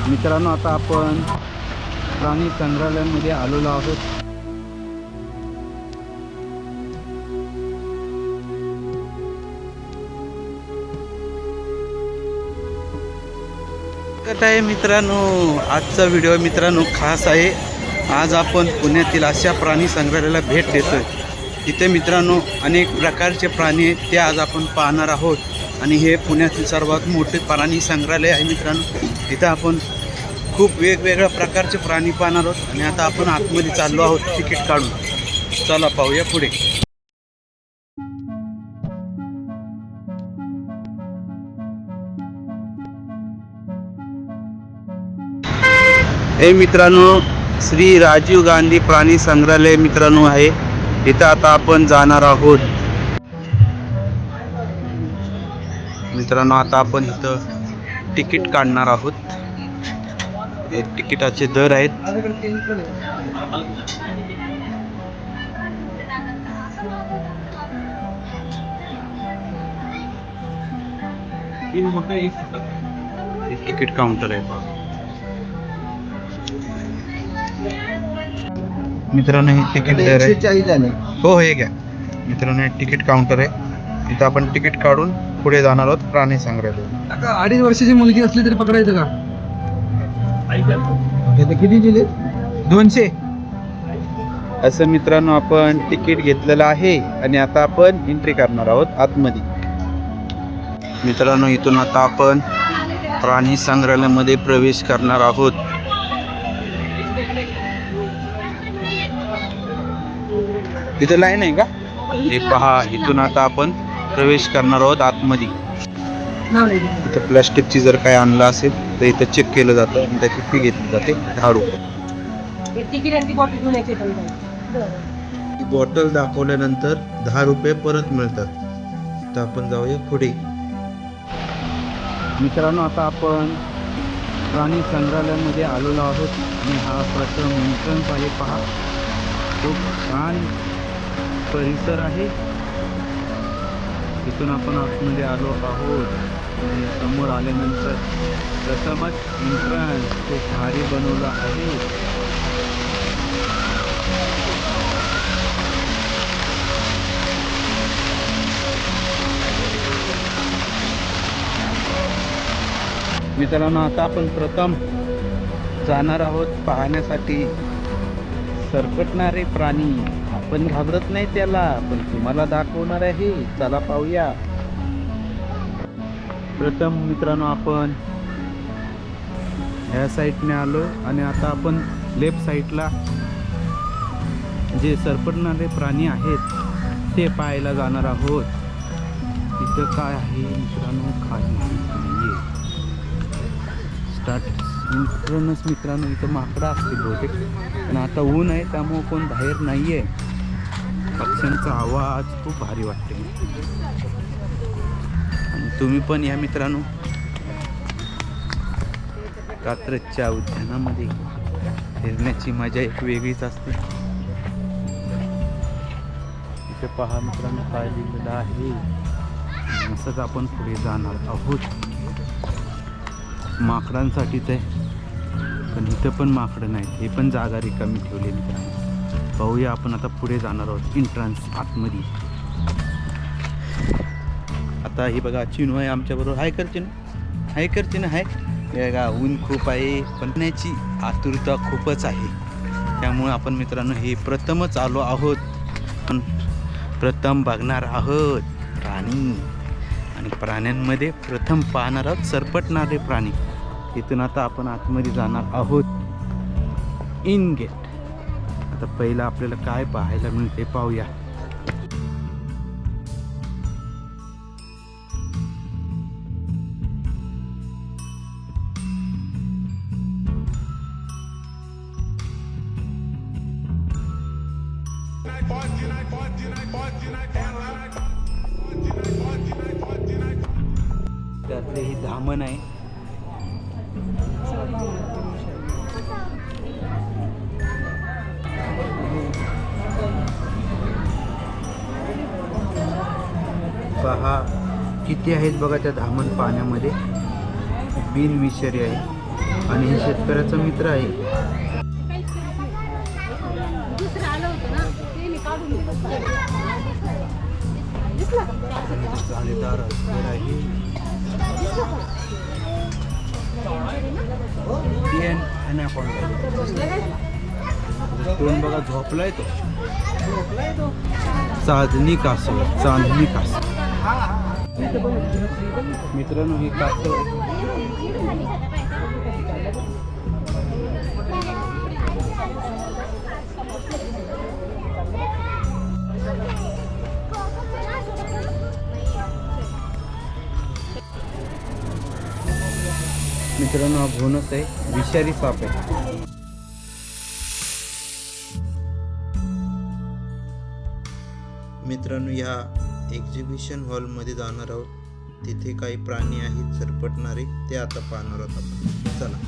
मित्रांनो, आता आपण प्राणी संग्रहालयामध्ये आलेलो आहोत. काय आहे मित्रांनो, आजचा व्हिडिओ मित्रांनो खास आहे. आज आपण पुण्यातील अशा प्राणी संग्रहालयाला भेट देतोय. तिथे मित्रांनो अनेक प्रकारचे प्राणी आहेत, ते आज आपण पाहणार आहोत. आणि हे पुण्यातील सर्वात मोठे प्राणी संग्रहालय आहे मित्रांनो. इथं आपण खूप वेगवेगळ्या प्रकारचे प्राणी पाहणार आहोत. आणि आता आपण आतमध्ये चाललो आहोत तिकीट काढून. चला पाहूया पुढे. हे मित्रांनो, श्री राजीव गांधी प्राणी संग्रहालय मित्रांनो आहे. इथं आता आपण जाणार आहोत. मित्रांनो, आता आपण इथं तिकीट काढणार आहोत. हे तिकिटाचे दर आहेत. तिकीट काउंटर आहे मित्रांनो. हे तिकीट दर आहे. हो, हे घ्या मित्रांनो, हे तिकीट काउंटर आहे. इथं आपण तिकीट काढून पुढे जाणार आहोत प्राणी संग्रहालय. 2.5 वर्षाची मुलगी असली तरी पकडायचं का? किती दिले? 200. असं मित्रांनो आपण तिकीट घेतलेलं आहे आणि आता आपण एंट्री करणार आहोत आतमध्ये. मित्रांनो, इथून आता आपण प्राणी संग्रहालयामध्ये प्रवेश करणार आहोत. इथं लाईन आहे का? हे पहा, इथून आता आपण प्रवेश करणार आहोत आतमध्ये. इथं प्लॅस्टिकची जर काय आणलं असेल तर इथं चेक केलं जातं आणि त्याची फी घेतली जाते 10 रुपये. ही बॉटल दाखवल्यानंतर 10 रुपये परत मिळतात. तर आपण जाऊया पुढे. मित्रांनो, आता आपण प्राणी संग्रहालयामध्ये आलेलो आहोत आणि हा प्रथम एंट्रन्स आहे. पहा, खूप छान परिसर आहे. इथून आपण आतमध्ये आलो आहोत आणि समोर आल्यानंतर प्रथमच एंट्रन्स खूप भारी बनवलं आहे. मित्रांनो, आता आपण प्रथम जाणार आहोत पाहण्यासाठी सरपटणारे प्राणी. आपण घाबरत नाही त्याला, पण तुम्हाला दाखवणार आहे. चला पाहूया. प्रथम मित्रांनो आपण ह्या साईडने आलो आणि आता आपण लेफ्ट साईडला जे सरपटणारे प्राणी आहेत ते पाहायला जाणार आहोत. तिथं काय आहे मित्रांनो? खाली नाहीये. स्टार्ट मित्रांनो, इथं माकडं असतील बहुतेक, पण आता ऊन आहे त्यामुळं कोण बाहेर नाहीये. पक्ष्यांचा आवाज खूप भारी वाटते. आणि तुम्ही पण या मित्रांनो. कात्रजच्या उद्यानामध्ये फिरण्याची मजा एक वेगळीच असते. इथे पहा मित्रांनो काय लिहिलेलं आहे. असंच आपण पुढे जाणार आहोत. माकडांसाठीच आहे, पण इथं पण माकडं नाहीत. हे पण जागा रिकामी ठेवली मित्रांनो. पाहूया आपण आता पुढे जाणार आहोत एंट्रन्स आतमध्ये. आता हे बघा, चिनू आहे आमच्याबरोबर. हाय कर चिनू, हाय कर चिनू, हाय. हे बघा, ऊन खूप आहे, पडण्याची आतुरता खूपच आहे. त्यामुळे आपण मित्रांनो हे प्रथमच आलो आहोत. पण प्रथम बघणार आहोत प्राणी. आणि प्राण्यांमध्ये प्रथम पाहणार आहोत सरपटणारे प्राणी. इथून आता आपण आतमध्ये जाणार आहोत इन गेट. आता पहिलं आपल्याला काय पाहायला मिळते पाहूया. त्यातले ही धामण आहे. पहा किती आहेत बघा त्या धामण पाण्यामध्ये. बिनविषारी आहे. आणि हे शेतकऱ्याचा मित्र आहे. जाळीदार असलेला आहे. Indian Anaconda. तोंड बघा झोपलाय तो. चांदणी कासव, चांदणी कासव. मित्रांनो ही कासव मित्रांनो हा भोनस आहे, विषारी साप आहे. मित्रांनो या एक्झिबिशन हॉलमध्ये जाणार आहोत. तिथे काही प्राणी आहेत सरपटणारे, ते आता पाहणार आहोत आपण. चला.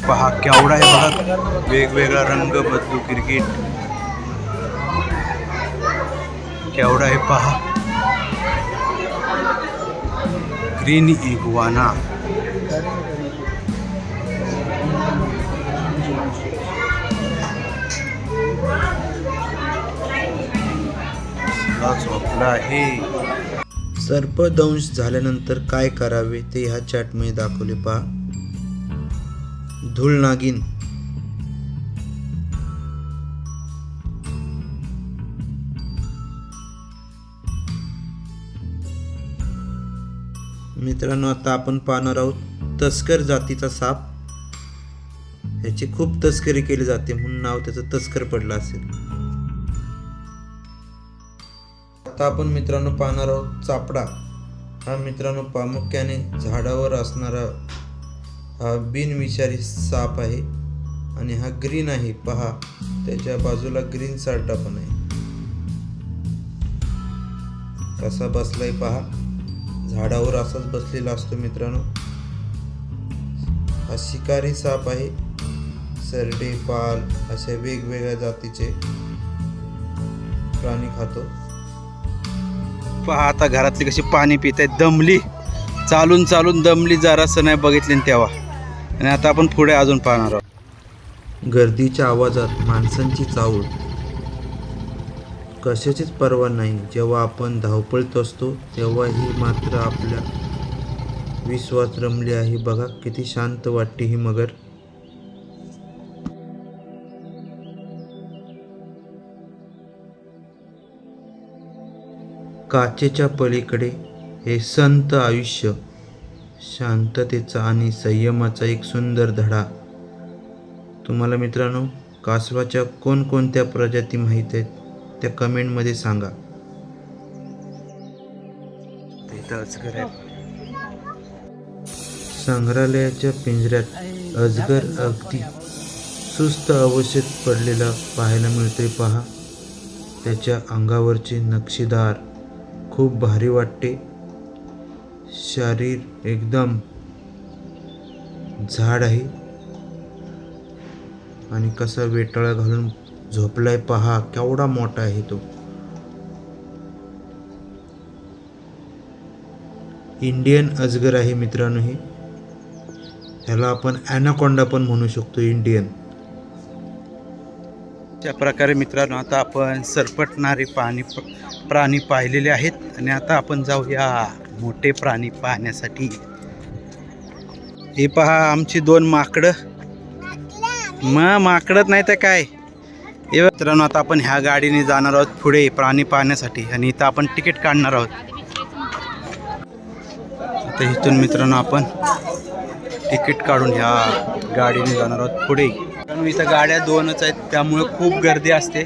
पहा केवढा आहे बघा, वेगवेगळा रंग बदलू क्रिकेट केवढा आहे पहा. Green iguana. झोपला आहे. सर्पदंश झाल्यानंतर काय करावे ते ह्या चार्टमध्ये दाखवले पहा. धूळ नागिन. मित्रांनो आता आपण पाहणार आहोत तस्कर जातीचा साप. ह्याची खूप तस्करी केली जाते म्हणून नाव त्याचं तस्कर पडलं असेल. आता आपण मित्रांनो पाहणार आहोत चापडा. हा मित्रांनो प्रामुख्याने झाडावर असणारा हा बिनविषारी साप आहे आणि हा ग्रीन आहे पहा. त्याच्या बाजूला ग्रीन सारटा पण आहे. कसा बसलाय पहा. झाडावर असाच बसलेला असतो मित्रांनो. हा शिकारी साप आहे. सरडे, पाल अशा वेगवेगळ्या जातीचे प्राणी खातो. पहा आता घरातली कशी पाणी पित आहेत. दमली, चालून चालून दमली, जरासं नाही बघितली तेव्हा. आणि आता आपण पुढे अजून पाहणार आहोत. गर्दीच्या आवाजात माणसांची चावल, कशाचीच पर्वा नाही. जेव्हा आपण धावपळीत असतो तेव्हाही मात्र आपल्या विश्वास रमली आहे. बघा किती शांत वाटते ही मगर. काचेच्या पलीकडे हे संत आयुष्य, शांततेचा आणि संयमाचा एक सुंदर धडा. तुम्हाला मित्रांनो कासवाच्या कोणकोणत्या प्रजाती माहीत आहेत त्या कमेंटमध्ये सांगा. संग्रहालयाच्या पिंजऱ्यात अजगर अगदी सुस्त अवस्थेत पडलेला पाहायला मिळतोय पहा. त्याच्या अंगावरचे नक्षीदार खूप भारी वाटते. शरीर एकदम झाड आहे आणि कसा वेटाळा घालून झोपलाय पहा. केवढा मोठा आहे तो. इंडियन अजगर आहे मित्रांनो हे. ह्याला आपण ॲनाकोंडा पण म्हणू शकतो इंडियन. त्या प्रकारे मित्रांनो आता आपण सरपटणारे प्राणी पाहिलेले आहेत आणि आता आपण जाऊया मोठे प्राणी पाहण्यासाठी. हे पहा आमची 2 माकडं. मग माकडत नाही तर काय. हे मित्रांनो आता आपण ह्या गाडीने जाणार आहोत पुढे प्राणी पाहण्यासाठी आणि इथं आपण तिकीट काढणार आहोत. आता इथून मित्रांनो आपण तिकीट काढून ह्या गाडीने जाणार आहोत पुढे. कारण इथं गाड्या 2च आहेत त्यामुळे खूप गर्दी असते.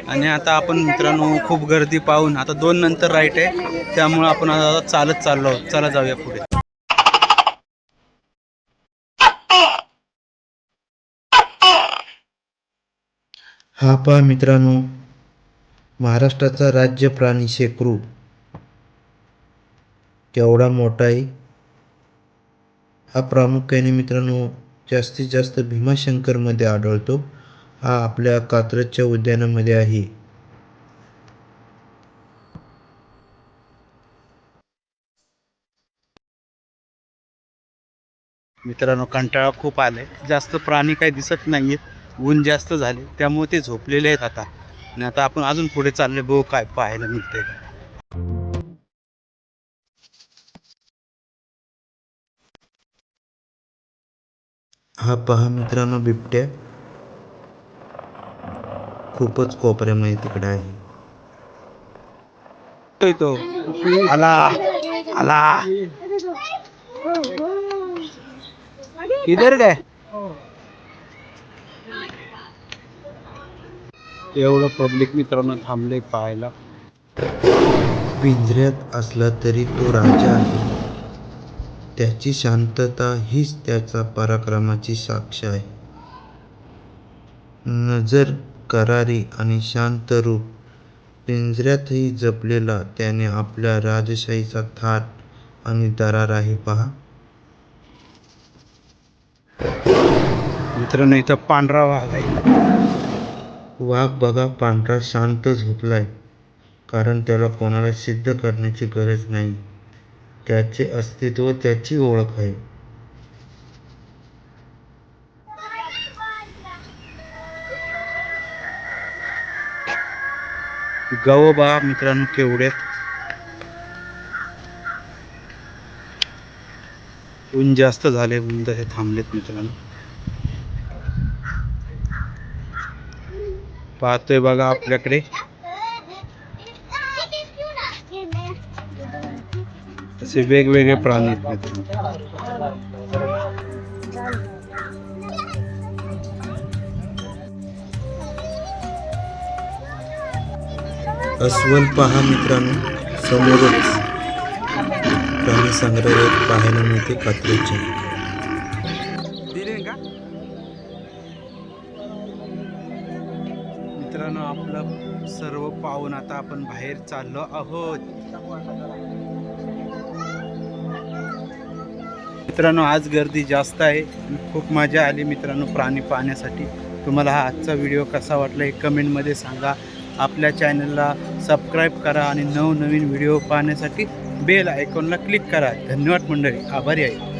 आणि आता आपण मित्रांनो खूप गर्दी पाहून आता 2 नंतर राईट आहे त्यामुळे आपण आता चालत चाललो आहोत. चला जाऊया पुढे. हा पहा मित्रांनो महाराष्ट्राचा राज्य प्राणी शेकरू. केवढा मोठा आहे. हा प्रामुख्याने मित्रांनो जास्तीत जास्त भीमाशंकरमध्ये आढळतो. हा आपल्या कात्रजच्या उद्यानामध्ये आहे. मित्रांनो कंटाळा खूप आलाय, जास्त प्राणी काही दिसत नाहीयेत, ऊन जास्त झाले त्यामुळे ते झोपलेले आहेत आता. आणि आता आपण अजून पुढे चालले, बघू काय पाहायला मिळतंय का. हा पहा मित्रांनो, बिबट्या खूपच कोपऱ्यामध्ये तिकडे आहे. तो आला आला, इधर काय एवढं पब्लिक मित्रांनो थांबले पाहायला. पिंजऱ्यात असला तरी तो राजा आहे. त्याची शांतता हीच त्याचा पराक्रमाची साक्ष आहे. नजर करारी आणि शांत रूप पिंजऱ्यातही जपलेला त्याने आपल्या राजशाहीचा थाट आणि दरार आहे पहा. मित्रांनो इथं पांढरा वाघ आहे. वाघ बघा पांढरा शांत झोपलाय, कारण त्याला कोणाला सिद्ध करण्याची गरज नाही. त्याचे अस्तित्व त्याची ओळख आहे. गव बा मित्रांनो केवढे, ऊन जास्त झाले, ऊन तसे थांबलेत मित्रांनो. पाहतोय बघा आपल्याकडे तसे वेगवेगळे प्राणी आहेत मित्रांनो. अस्वल पहा मित्रांनो, समोरच प्राणी संग्रहालयात पाहायला मिळते कात्रीचे. मित्रांनो आपलं सर्व पाहून आता आपण बाहेर चाललो आहोत. मित्रांनो आज गर्दी जास्त आहे, खूप मजा आली मित्रांनो प्राणी पाहण्यासाठी. तुम्हाला हा आजचा व्हिडिओ कसा वाटला हे कमेंटमध्ये सांगा. आपल्या चॅनलला सबस्क्राईब करा आणि नवनवीन व्हिडिओ पाहण्यासाठी बेल आयकॉनला क्लिक करा. धन्यवाद मंडळी, आभारी आहे.